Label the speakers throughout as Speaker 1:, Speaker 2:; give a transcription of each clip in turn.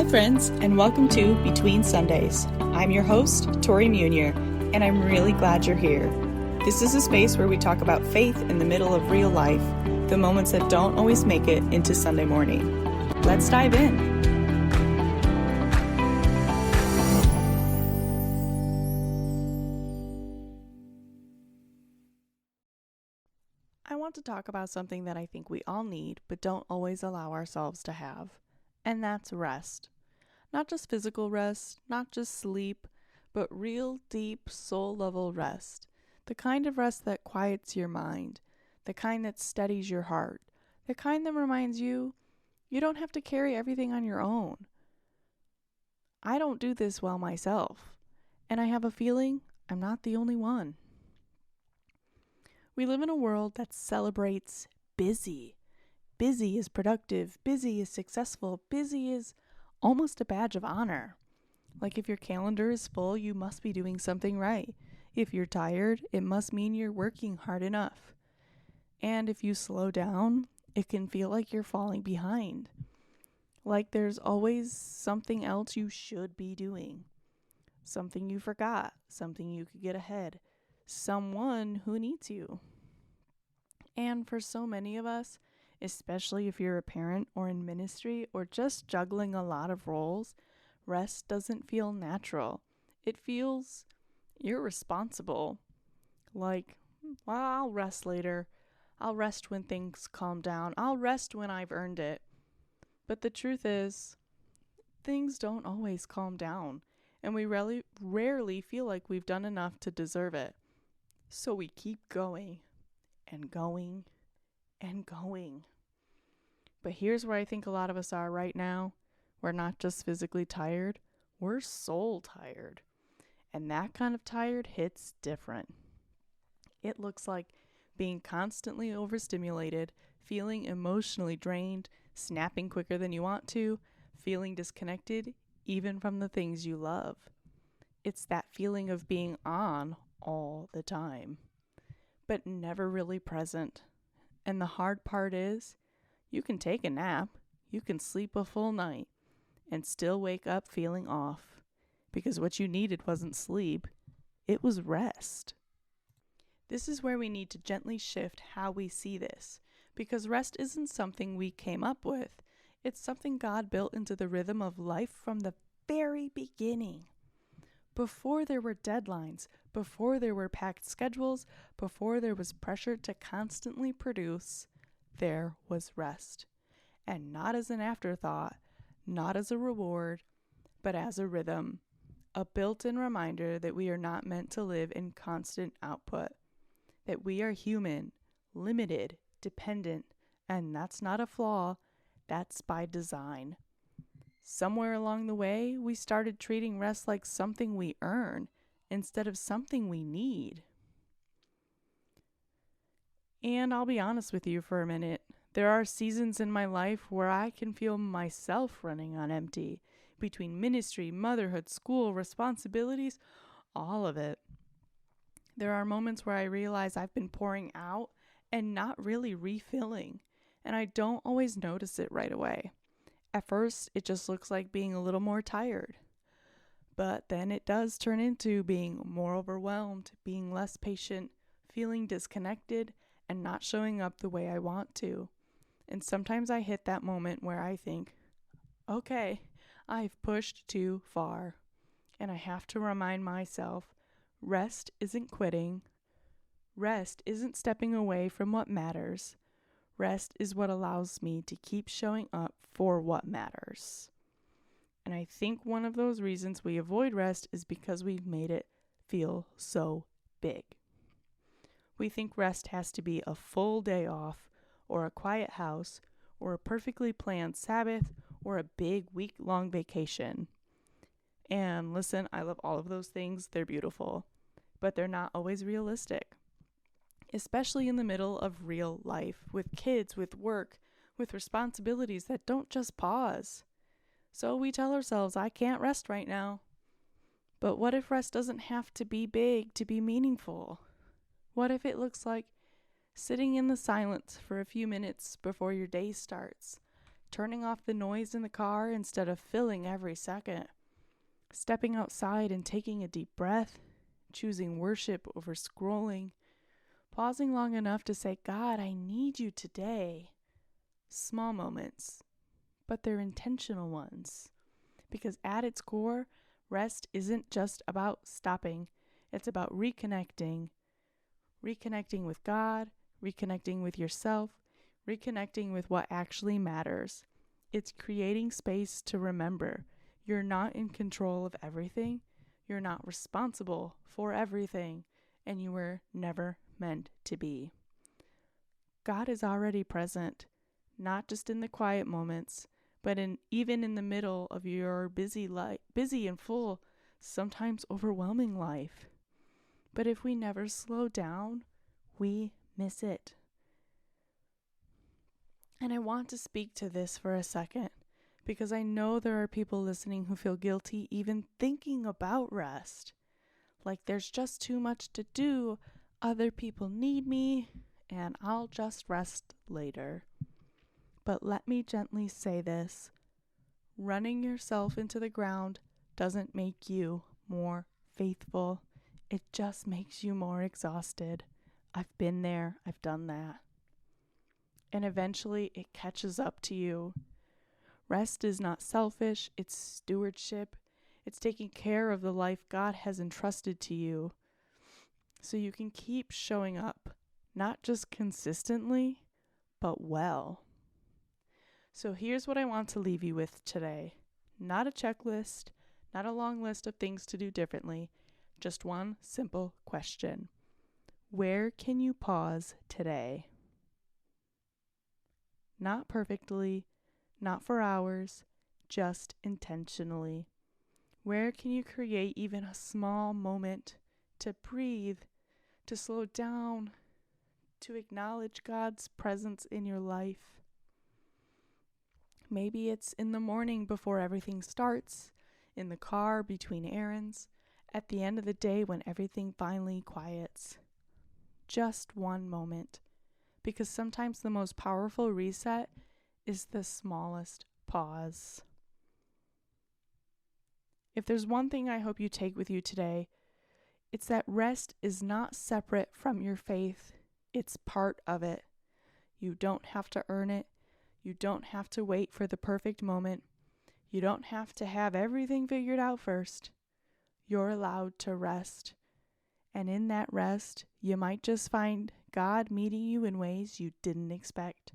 Speaker 1: friends, and welcome to Between Sundays. I'm your host, Tori Munier, and I'm really glad you're here. This is a space where we talk about faith in the middle of real life, the moments that don't always make it into Sunday morning. Let's dive in. I want to talk about something that I think we all need, but don't always allow ourselves to have, and that's rest. Not just physical rest, not just sleep, but real, deep, soul-level rest. The kind of rest that quiets your mind, the kind that steadies your heart, the kind that reminds you you don't have to carry everything on your own. I don't do this well myself, and I have a feeling I'm not the only one. We live in a world that celebrates busy. Busy is productive, busy is successful, busy is almost a badge of honor. Like if your calendar is full, you must be doing something right. If you're tired, it must mean you're working hard enough. And if you slow down, it can feel like you're falling behind. Like there's always something else you should be doing. Something you forgot, something you could get ahead, someone who needs you. And for so many of us, especially if you're a parent or in ministry or just juggling a lot of roles, rest doesn't feel natural. It feels irresponsible. Like, well, I'll rest later. I'll rest when things calm down. I'll rest when I've earned it. But the truth is, things don't always calm down, and we rarely feel like we've done enough to deserve it. So we keep going and going and going. But here's where I think a lot of us are right now. We're not just physically tired, we're soul tired. And that kind of tired hits different. It looks like being constantly overstimulated, feeling emotionally drained, snapping quicker than you want to, feeling disconnected even from the things you love. It's that feeling of being on all the time, but never really present. And the hard part is, you can take a nap, you can sleep a full night, and still wake up feeling off. Because what you needed wasn't sleep, it was rest. This is where we need to gently shift how we see this. Because rest isn't something we came up with. It's something God built into the rhythm of life from the very beginning. Before there were deadlines, before there were packed schedules, before there was pressure to constantly produce, there was rest. And not as an afterthought, not as a reward, but as a rhythm. A built-in reminder that we are not meant to live in constant output. That we are human, limited, dependent, and that's not a flaw, that's by design. Somewhere along the way, we started treating rest like something we earn instead of something we need. And I'll be honest with you for a minute. There are seasons in my life where I can feel myself running on empty. Between ministry, motherhood, school, responsibilities, all of it. There are moments where I realize I've been pouring out and not really refilling, and I don't always notice it right away. At first, it just looks like being a little more tired. But then it does turn into being more overwhelmed, being less patient, feeling disconnected, and not showing up the way I want to. And sometimes I hit that moment where I think, okay, I've pushed too far. And I have to remind myself, rest isn't quitting. Rest isn't stepping away from what matters. Rest is what allows me to keep showing up for what matters. And I think one of those reasons we avoid rest is because we've made it feel so big. We think rest has to be a full day off, or a quiet house, or a perfectly planned Sabbath, or a big week-long vacation. And listen, I love all of those things. They're beautiful, but they're not always realistic. Especially in the middle of real life, with kids, with work, with responsibilities that don't just pause. So we tell ourselves, I can't rest right now. But what if rest doesn't have to be big to be meaningful? What if it looks like sitting in the silence for a few minutes before your day starts, turning off the noise in the car instead of filling every second, stepping outside and taking a deep breath, choosing worship over scrolling, pausing long enough to say, God, I need you today. Small moments, but they're intentional ones. Because at its core, rest isn't just about stopping. It's about reconnecting with God, reconnecting with yourself, reconnecting with what actually matters. It's creating space to remember you're not in control of everything, you're not responsible for everything, and you were never meant to be. God is already present, not just in the quiet moments, but even in the middle of your busy and full, sometimes overwhelming life. But if we never slow down, we miss it. And I want to speak to this for a second, because I know there are people listening who feel guilty even thinking about rest. Like there's just too much to do, other people need me, and I'll just rest later. But let me gently say this. Running yourself into the ground doesn't make you more faithful. It just makes you more exhausted. I've been there. I've done that. And eventually it catches up to you. Rest is not selfish. It's stewardship. It's taking care of the life God has entrusted to you so you can keep showing up, not just consistently, but well. So here's what I want to leave you with today. Not a checklist, not a long list of things to do differently, just one simple question. Where can you pause today? Not perfectly, not for hours, just intentionally. Where can you create even a small moment to breathe, to slow down, to acknowledge God's presence in your life? Maybe it's in the morning before everything starts, in the car between errands, at the end of the day when everything finally quiets. Just one moment. Because sometimes the most powerful reset is the smallest pause. If there's one thing I hope you take with you today, it's that rest is not separate from your faith. It's part of it. You don't have to earn it. You don't have to wait for the perfect moment. You don't have to have everything figured out first. You're allowed to rest. And in that rest, you might just find God meeting you in ways you didn't expect.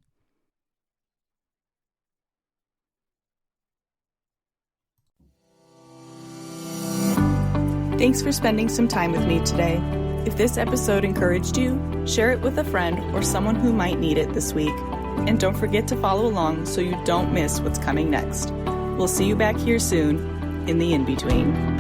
Speaker 1: Thanks for spending some time with me today. If this episode encouraged you, share it with a friend or someone who might need it this week. And don't forget to follow along so you don't miss what's coming next. We'll see you back here soon in the in-between.